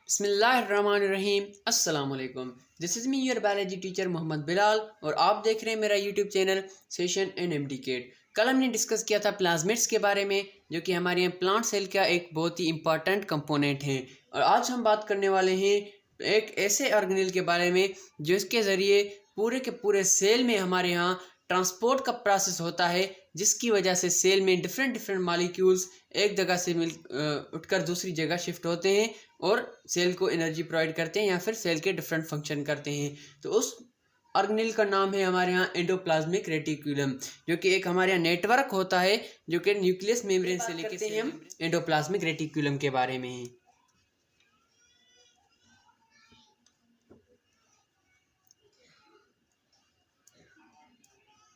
बिस्मिल्लाहिर्रहमानिर्रहीम अस्सलाम वालेकुम। This is me your biology teacher Mohammad Bilal और आप देख रहे हैं मेरा YouTube channel session and MDCAT. कल हमने डिस्कस किया था प्लाज्मिड्स के बारे में, जो कि हमारे यहाँ प्लांट सेल का एक बहुत ही इंपॉर्टेंट कंपोनेंट है। और आज हम बात करने वाले हैं एक ऐसे ऑर्गेनेल के बारे में जिसके ज़रिए पूरे के पूरे सेल में हमारे यहाँ ट्रांसपोर्ट का प्रोसेस होता है, जिसकी वजह से सेल में डिफरेंट मॉलिक्यूल्स एक जगह से उठकर दूसरी जगह शिफ्ट होते हैं और सेल को एनर्जी प्रोवाइड करते हैं या फिर सेल के डिफरेंट फंक्शन करते हैं। तो उस ऑर्गेनेल का नाम है हमारे यहाँ एंडोप्लाज्मिक रेटिकुलम, जो कि एक हमारे यहाँ नेटवर्क होता है जो कि न्यूक्लियस मेम्ब्रेन से लेकर हैं हम एंडोप्लाज्मिक रेटिकुलम के बारे में है।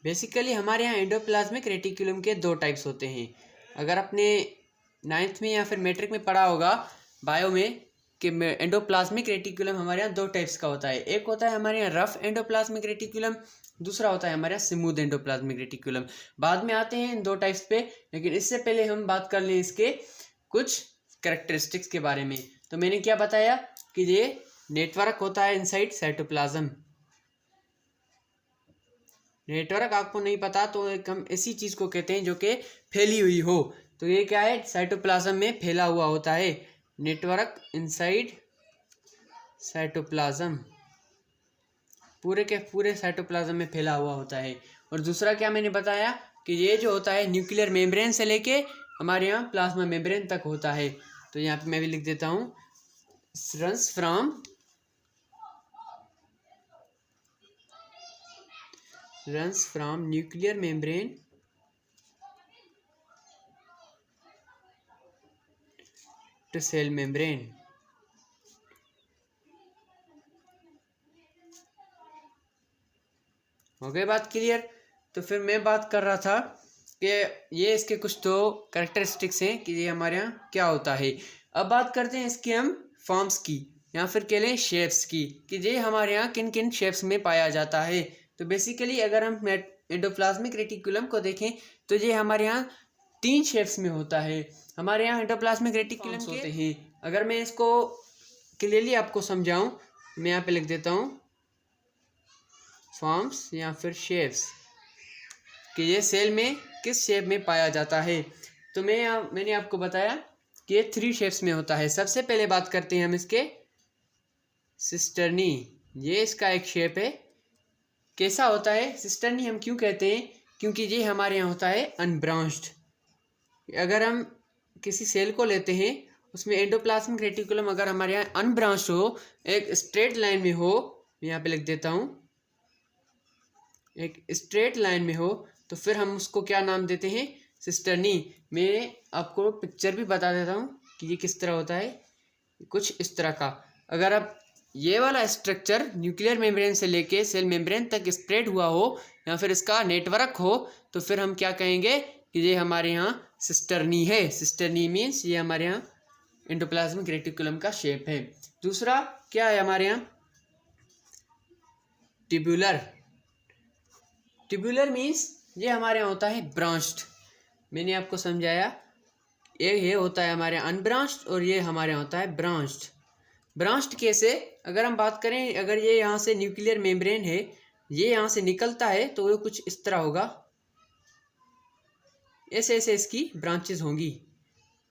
बेसिकली हमारे यहाँ एंडोप्लाज्मिक रेटिकुलम के दो टाइप्स होते हैं। अगर आपने 9th में या फिर मैट्रिक में पढ़ा होगा बायो में कि एंडोप्लाज्मिक रेटिकुलम हमारे यहाँ दो टाइप्स का होता है। एक होता है हमारे यहाँ रफ एंडोप्लाज्मिक रेटिकुलम, दूसरा होता है हमारे यहाँ स्मूथ एंडोप्लाज्मिक रेटिकुलम। बाद में आते हैं इन दो टाइप्स पे, लेकिन इससे पहले हम बात कर लें इसके कुछ कैरेक्टरिस्टिक्स के बारे में। तो मैंने क्या बताया कि ये नेटवर्क होता है इनसाइड साइटोप्लाज्म। नेटवर्क आपको नहीं पता तो एक हम ऐसी चीज़ को कहते हैं जो कि फैली हुई हो। तो ये क्या है, साइटोप्लाज्म में फैला हुआ होता है। नेटवर्क इनसाइड साइटोप्लाज्म पूरे के पूरे साइटोप्लाज्म में फैला हुआ होता है। और दूसरा क्या मैंने बताया कि ये जो होता है न्यूक्लियर मेम्ब्रेन से लेके हमारे यहाँ प्लाज्मा मेम्ब्रेन तक होता है। तो यहाँ पे मैं भी लिख देता हूँ, runs from nuclear membrane to cell membrane। हो गई बात क्लियर। तो फिर मैं बात कर रहा था कि ये इसके कुछ तो कैरेक्टरिस्टिक्स हैं कि ये हमारे यहाँ क्या होता है। अब बात करते हैं इसके हम फॉर्म्स की या फिर कह लें शेप्स की, कि ये हमारे यहाँ किन किन शेप्स में पाया जाता है। तो बेसिकली अगर हम एंडोप्लाज्मिक रेटिकुलम को देखें तो ये हमारे यहाँ 3 शेप्स में होता है। हमारे यहाँ एंडोप्लाज्मिक रेटिकुलम होते हैं। अगर मैं इसको क्लियरली आपको समझाऊं, मैं यहाँ पे लिख देता हूँ फॉर्म्स या फिर शेप्स, कि ये सेल में किस शेप में पाया जाता है। तो मैंने आपको बताया कि ये 3 शेप्स में होता है। सबसे पहले बात करते हैं हम इसके सिस्टर्नी। ये इसका एक शेप है। कैसा होता है सिस्टर्नी, हम क्यों कहते हैं, क्योंकि ये हमारे यहाँ होता है अनब्रांच्ड। अगर हम किसी सेल को लेते हैं उसमें एंडोप्लाज्मिक रेटिकुलम अगर हमारे यहाँ अनब्रांच्ड हो, एक स्ट्रेट लाइन में हो, मैं यहाँ पे लिख देता हूँ एक स्ट्रेट लाइन में हो, तो फिर हम उसको क्या नाम देते हैं, सिस्टर्नी। मैं आपको पिक्चर भी बता देता हूँ कि ये किस तरह होता है, कुछ इस तरह का। अगर आप ये वाला स्ट्रक्चर न्यूक्लियर मेम्ब्रेन से लेके सेल मेम्ब्रेन तक स्प्रेड हुआ हो या फिर इसका नेटवर्क हो, तो फिर हम क्या कहेंगे कि ये हमारे यहाँ सिस्टर्नी है। सिस्टर्नी मीन्स ये हमारे यहाँ एंडोप्लाज्मिक रेटिकुलम का शेप है। दूसरा क्या है हमारे यहाँ, ट्यूबुलर। ट्यूबुलर मीन्स ये हमारे यहाँ होता है ब्रांच्ड। मैंने आपको समझाया, ये होता है हमारे यहाँ अनब्रांच्ड और ये हमारे यहाँ होता है ब्रांच्ड। ब्रांच्ड कैसे, अगर हम बात करें, अगर ये यहाँ से न्यूक्लियर मेम्ब्रेन है, ये यहाँ से निकलता है तो वो कुछ इस तरह होगा, ऐसे ऐसे इसकी ब्रांचेस होंगी।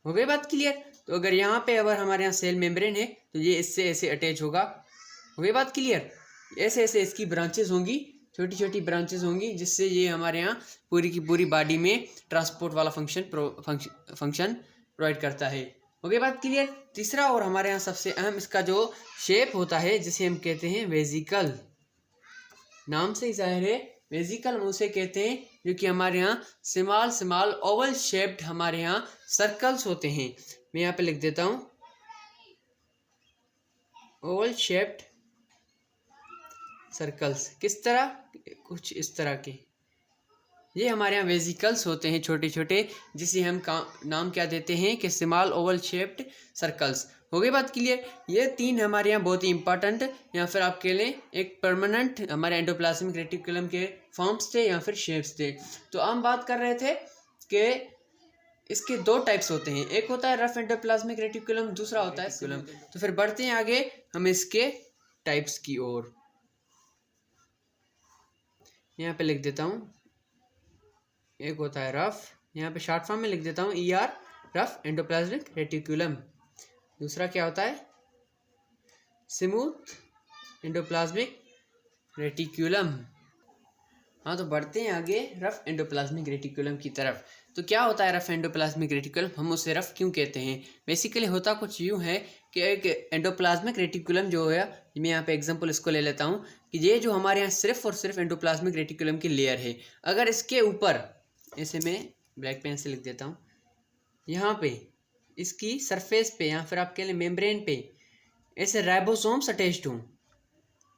हो गई बात क्लियर। तो अगर यहाँ पे अगर हमारे यहाँ सेल मेम्ब्रेन है तो ये इससे ऐसे अटैच होगा। हो गई बात क्लियर। ऐसे ऐसे इसकी ब्रांचेस होंगी, छोटी छोटी ब्रांचेस होंगी, जिससे ये हमारे यहाँ पूरी की पूरी बॉडी में ट्रांसपोर्ट वाला फंक्शन प्रोवाइड करता है। हो गई बात क्लियर। तीसरा और हमारे यहाँ सबसे अहम इसका जो शेप होता है जिसे हम कहते हैं वेजिकल। नाम से ही जाहिर है, वेजिकल हम उसे कहते हैं जो कि हमारे यहाँ स्मॉल ओवल शेप्ड हमारे यहाँ सर्कल्स होते हैं। मैं यहाँ पे लिख देता हूँ ओवल शेप्ड सर्कल्स। किस तरह, कुछ इस तरह के ये हमारे यहाँ वेजिकल्स होते हैं छोटे छोटे, जिसे हम नाम क्या देते हैं कि स्मॉल ओवल शेप्ड सर्कल्स। हो गई बात क्लियर। ये 3 हमारे यहाँ बहुत ही इंपॉर्टेंट या फिर आप कह लें एक परमानेंट हमारे एंडोप्लाज्मिक रेटिकुलम के फॉर्म्स थे या फिर शेप्स थे। तो हम बात कर रहे थे कि इसके दो टाइप्स होते हैं, एक होता है रफ एंडोप्लाज्मिक रेटिकुलम, दूसरा होता है रेटिकुलम। तो फिर बढ़ते हैं आगे हम इसके टाइप्स की ओर। यहाँ पे लिख देता हूँ, एक होता है रफ, यहाँ पे शॉर्ट फॉर्म में लिख देता हूँ ER, रफ एंडोप्लाज्मिक रेटिकुलम। दूसरा क्या होता है, स्मूथ एंडोप्लाज्मिक रेटिकुलम। हाँ, तो बढ़ते हैं आगे रफ एंडोप्लाज्मिक रेटिकुलम की तरफ। तो क्या होता है रफ एंडोप्लाज्मिक रेटिकुलम, हम उसे रफ क्यों कहते हैं? बेसिकली होता कुछ यूँ है कि एक एंडोप्लाज्मिक रेटिकुलम जो है, मैं यहाँ पे एग्जांपल इसको ले लेता हूँ कि ये जो हमारे यहाँ सिर्फ और सिर्फ एंडोप्लाज्मिक रेटिकुलम की लेयर है, अगर इसके ऊपर, इसे मैं ब्लैक पेन से लिख देता हूँ, यहाँ पे इसकी सरफेस पे या फिर आप कह लें मेम्ब्रेन पे ऐसे राइबोसोम्स अटैच्ड हों।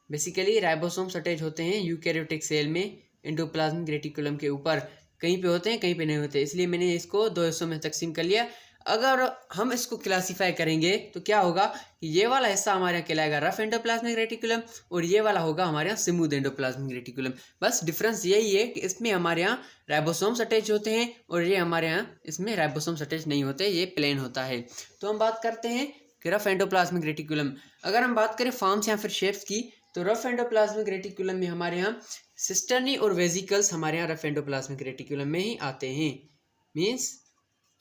बेसिकली राइबोसोम्स अटैच होते हैं यूकैरियोटिक सेल में एंडोप्लाज्मिक रेटिकुलम के ऊपर, कहीं पे होते हैं कहीं पे नहीं होते, इसलिए मैंने इसको दो हिस्सों में तकसीम कर लिया। अगर हम इसको क्लासीफाई करेंगे तो क्या होगा कि ये वाला हिस्सा हमारे यहाँ कहलाएगा रफ एंडोप्लाज्मिक रेटिकुलम और ये वाला होगा हमारे यहाँ स्मूथ एंडोप्लाज्मिक रेटिकुलम। बस डिफरेंस यही है कि इसमें हमारे यहाँ राइबोसोम्स अटैच होते हैं और ये हमारे यहाँ इसमें राइबोसोम्स अटैच नहीं होते, ये प्लेन होता है। तो हम बात करते हैं कि रफ एंडोप्लाज्मिक रेटिकुलम, अगर हम बात करें फॉर्म्स या फिर शेप्स की, तो रफ एंडोप्लाज्मिक रेटिकुलम में हमारे यहाँ सिस्टर्नी और वेजिकल्स हमारे यहाँ रफ एंडोप्लाज्मिक रेटिकुलम में ही आते हैं। मीन्स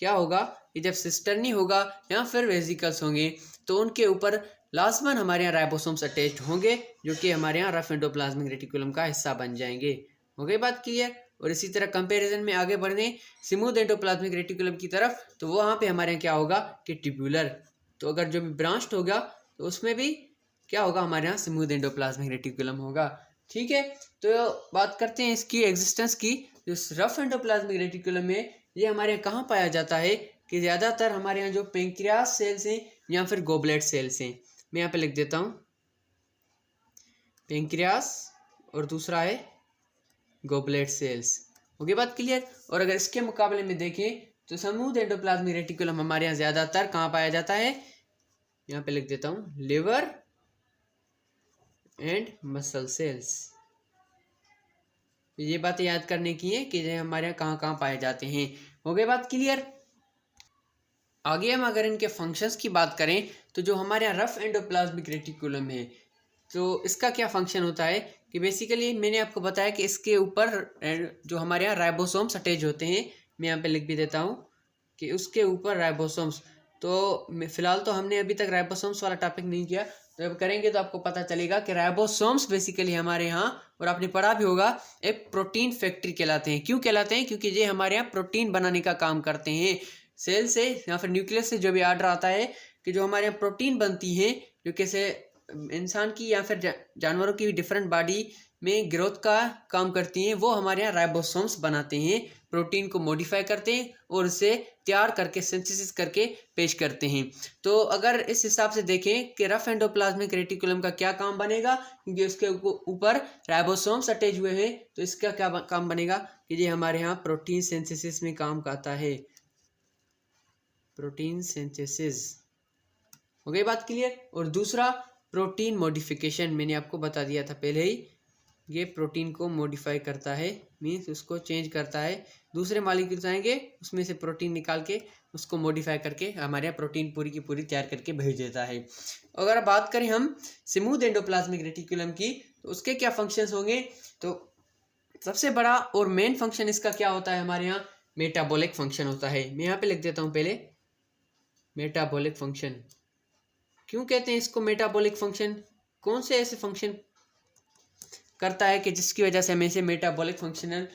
क्या होगा कि जब सिस्टर्नी होगा या फिर वेजिकल्स होंगे तो उनके ऊपर लाजमन हमारे यहाँ राइबोसोम्स अटैच्ड होंगे जो कि हमारे यहाँ रफ एंडोप्लाज्मिक रेटिकुलम का हिस्सा बन जाएंगे। हो गई बात क्लियर? और इसी तरह कंपैरिजन में आगे बढ़ने स्मूथ एंडोप्लाज्मिक रेटिकुलम की तरफ, तो वहाँ पे हमारे यहाँ क्या होगा कि ट्यूबुलर, तो अगर जो भी ब्रांच्ड होगा तो उसमें भी क्या होगा, हमारे यहाँ स्मूथ एंडोप्लाज्मिक रेटिकुलम होगा। ठीक है, तो बात करते हैं इसकी एग्जिस्टेंस की। जो रफ एंडोप्लाज्मिक रेटिकुलम में ये हमारे यहाँ कहाँ पाया जाता है कि ज़्यादातर हमारे यहाँ जो पेंक्रियास सेल्स हैं या फिर गोबलेट सेल्स हैं, मैं यहाँ पे लिख देता हूँ पेंक्रियास और दूसरा है गोबलेट सेल्स। हो गई बात क्लियर? और अगर इसके मुकाबले में देखें तो स्मूथ एंडोप्लाज्मिक रेटिकुलम हमारे यहाँ ज़्यादातर कहाँ पाया जाता है, यहाँ पे लिख देता हूँ लिवर एंड मसल सेल्स। ये बातें याद करने की है कि हमारे यहाँ कहाँ कहाँ पाए जाते हैं। हो गई बात क्लियर? आगे हम अगर इनके फंक्शंस की बात करें तो जो हमारे यहाँ रफ एंडोप्लाज्मिक रेटिकुलम है तो इसका क्या फंक्शन होता है कि बेसिकली मैंने आपको बताया कि इसके ऊपर जो हमारे यहाँ राइबोसोम्स अटैच होते हैं, मैं यहाँ पे लिख भी देता हूँ कि उसके ऊपर राइबोसोम्स, तो फिलहाल तो हमने अभी तक राइबोसोम्स वाला टॉपिक नहीं किया, तो जब करेंगे तो आपको पता चलेगा कि राइबोसोम्स बेसिकली हमारे यहाँ, और आपने पढ़ा भी होगा, एक प्रोटीन फैक्ट्री कहलाते हैं। क्यों कहलाते हैं? क्योंकि ये हमारे यहाँ प्रोटीन बनाने का काम करते हैं। सेल से या फिर न्यूक्लियस से जो भी आर्डर आता है कि जो हमारे यहाँ प्रोटीन बनती है, जो कैसे इंसान की या फिर जानवरों की डिफरेंट बॉडी में ग्रोथ का काम करती हैं, वो हमारे यहाँ राइबोसोम्स बनाते हैं, प्रोटीन को मॉडिफाई करते हैं और उसे तैयार करके सिंथेसिस करके पेश करते हैं। तो अगर इस हिसाब से देखें कि रफ एंडोप्लाज्मिक रेटिकुलम का क्या काम बनेगा, क्योंकि उसके ऊपर राइबोसोम्स अटैच हुए हैं, तो इसका क्या काम बनेगा कि ये हमारे यहाँ प्रोटीन सिंथेसिस में काम करता है, प्रोटीन सिंथेसिस। हो गई बात क्लियर? और दूसरा प्रोटीन मॉडिफिकेशन, मैंने आपको बता दिया था पहले ही, ये प्रोटीन को मॉडिफाई करता है, मीन्स उसको चेंज करता है, दूसरे मॉलिक्यूल्स आएंगे उसमें से प्रोटीन निकाल के उसको मॉडिफाई करके हमारे यहाँ प्रोटीन पूरी की पूरी तैयार करके भेज देता है। अगर बात करें हम स्मूथ एंडोप्लाज्मिक रेटिकुलम की तो उसके क्या फंक्शंस होंगे, तो सबसे बड़ा और मेन फंक्शन इसका क्या होता है, हमारे यहाँ मेटाबॉलिक फंक्शन होता है। मैं यहाँ पे लिख देता हूँ पहले मेटाबॉलिक फंक्शन। क्यों कहते हैं इसको मेटाबॉलिक फंक्शन? कौन से ऐसे फंक्शन करता है कि जिसकी वजह से हमें इसे मेटाबॉलिक फंक्शनल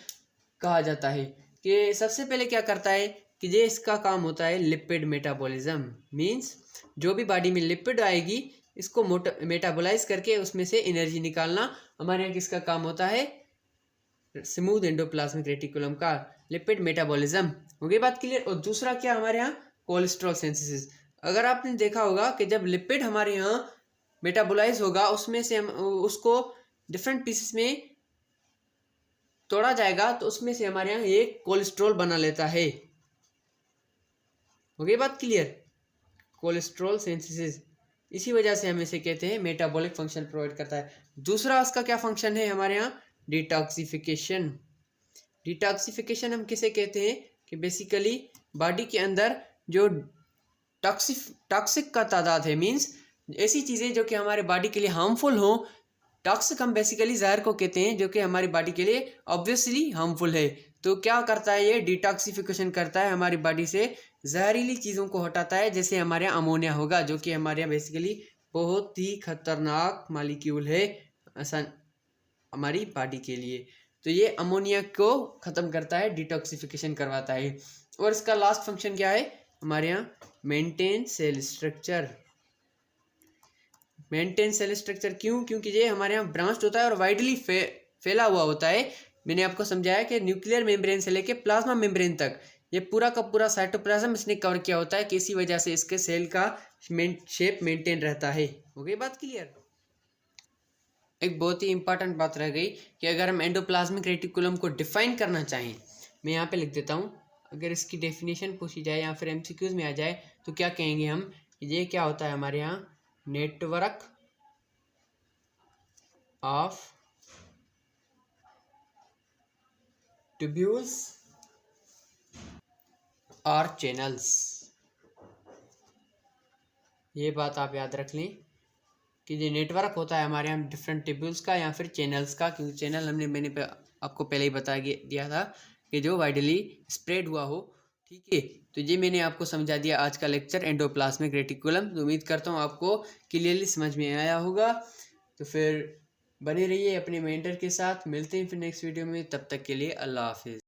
कहा जाता है? कि सबसे पहले क्या करता है कि ये इसका काम होता है लिपिड मेटाबॉलिज्म। मींस जो भी बॉडी में लिपिड आएगी इसको मेटाबोलाइज करके उसमें से एनर्जी निकालना हमारे यहाँ किसका काम होता है, स्मूथ एंडोप्लाज्मिक रेटिकुलम का, लिपिड मेटाबॉलिज्म। हो गई बात क्लियर? और दूसरा क्या हमारे यहाँ कोलेस्ट्रॉल सिंथेसिस। अगर आपने देखा होगा कि जब लिपिड हमारे यहाँ मेटाबोलाइज होगा उसमें से हम उसको डिफरेंट पीसेस में तोड़ा जाएगा तो उसमें से हमारे यहाँ एक कोलेस्ट्रॉल बना लेता है। हो गई बात क्लियर? कोलेस्ट्रॉल सिंथेसिस, इसी वजह से हम इसे कहते हैं मेटाबॉलिक फंक्शन प्रोवाइड करता है। दूसरा उसका क्या फंक्शन है हमारे यहाँ, डिटॉक्सिफिकेशन। डिटॉक्सिफिकेशन हम किसे कहते हैं कि बेसिकली बॉडी के अंदर जो टॉक्सिक का तादाद है, मीन्स ऐसी चीज़ें जो कि हमारे बॉडी के लिए हार्मफुल हों। टॉक्सिक हम बेसिकली जहर को कहते हैं, जो कि हमारी बॉडी के लिए ऑब्वियसली हार्मफुल है। तो क्या करता है, ये डिटॉक्सिफिकेशन करता है, हमारी बॉडी से जहरीली चीज़ों को हटाता है। जैसे हमारे यहाँ अमोनिया होगा, जो कि हमारे यहाँ बेसिकली बहुत ही खतरनाक मॉलिक्यूल है हमारी बॉडी के लिए। तो ये अमोनिया को ख़त्म करता है, डिटॉक्सिफिकेशन करवाता है। और इसका लास्ट फंक्शन क्या है हमारे यहाँ, maintain cell structure. Maintain cell structure क्यों? क्योंकि ये हमारे यहाँ ब्रांच्ड होता है और वाइडली फैला हुआ होता है। मैंने आपको समझाया कि न्यूक्लियर मेम्ब्रेन से लेके प्लाज्मा मेम्ब्रेन तक ये पूरा का पूरा साइटोप्लाज्म इसने कवर किया होता है, कि इसी वजह से इसके सेल का शेप मेंटेन रहता है। हो गई बात क्लियर? एक बहुत ही इंपॉर्टेंट बात रह गई कि अगर हम एंडोप्लाज्मिक रेटिकुलम को डिफाइन करना चाहें, मैं यहाँ पे लिख देता हूँ। अगर इसकी डेफिनेशन पूछी जाए या फिर एमसीक्यूज में आ जाए तो क्या कहेंगे हम, ये क्या होता है हमारे यहाँ, नेटवर्क ऑफ ट्यूब्यूल्स और चैनल्स। ये बात आप याद रख लें कि ये नेटवर्क होता है हमारे यहाँ डिफरेंट ट्यूब्यूल्स का या फिर चैनल्स का, क्योंकि चैनल मैंने आपको पहले ही बता दिया था कि जो वाइडली स्प्रेड हुआ हो। ठीक है, तो ये मैंने आपको समझा दिया आज का लेक्चर एंडोप्लाज्मिक रेटिकुलम। तो उम्मीद करता हूँ आपको क्लियरली समझ में आया होगा। तो फिर बने रहिए अपने मेंटर के साथ। मिलते हैं फिर नेक्स्ट वीडियो में, तब तक के लिए अल्लाह हाफिज़।